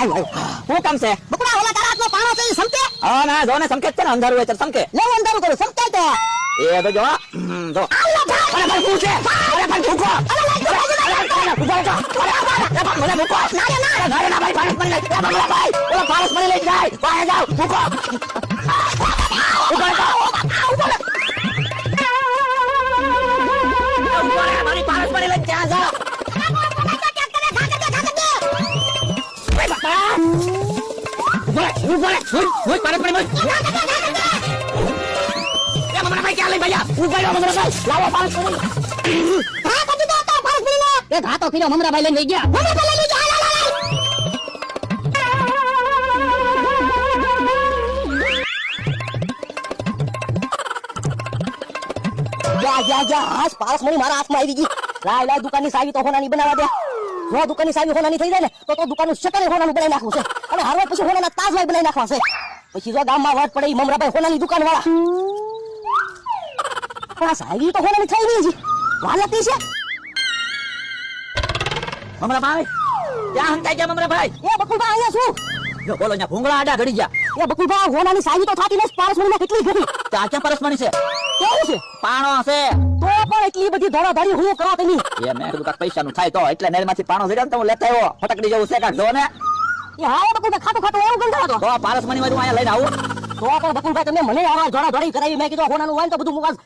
આવ હું કામ છે બકુડા ઓલા તારા હાથમાં પાણો છે ઈ સમકે હા ના જો ને સંકેત છે ને અંધારું હોય ત્યારે સંકે લે અંધારું કરું સંકેત એ તો જો જો અરે ભાઈ શું છે અરે ભાઈ ભૂખો મને મૂકો ના ભાઈ પારસ મને લઈ ભાઈ ઓલા પારસ મને લઈ જાય બહાર જાવ મૂકો મારી પારસ મને લઈ ક્યાં જાવ મમરાભાઈ લઈને ગયા પારસ મણી મારા હાથમાં આવી ગઈ લાય લાય દુકાનની સાવી તો હોનાની બનાવવા દે જો દુકાનની સાવી હોનાની થઈ જાય ને તો દુકાનનું શટર હોનાનું બનાવી નાખવું છે અને હારવા પછી હોનાના તાજભાઈ બનાવી નાખવા છે પછી જો ગામમાં વાત પડે મમરાભાઈ હોનાની દુકાન વાળા પણ આ સાવી તો હોનાની થઈ ગઈ છે વાલતી છે મમરાભાઈ ક્યાં હંતાઈ ગયા મમરાભાઈ એ બકુલભાઈ અહીંયા છું જો બોલો અહીંયા ભૂંગળા આડા ઘડી ગયા એ બકુલભાઈ હોનાની સાવી તો થાતી ને પારસમણીમાં કેટલી ઘડી ત્યાં ક્યાં પારસમણી છે કેવું છે પાણો છે તો પણ એટલી બધી ધડાધડી હું કરો તેની એ મેં કીધું કાક પૈસાનું થાય તો એટલે નેરમાંથી પાણો જડ્યો ને તો હું લેતા આવ્યો ફટકડી જેવું છે કાક જો ને એ હા બકુલભાઈ ખાતો ખાતો એવું ગંધાતો તો પારસમણી માં હું અહીંયા લઈને આવું તો પણ બકુલભાઈ તમે મને આવા ધડાધડી કરાવી મેં કીધું હોનાનું હોય તો બધું મુકાસ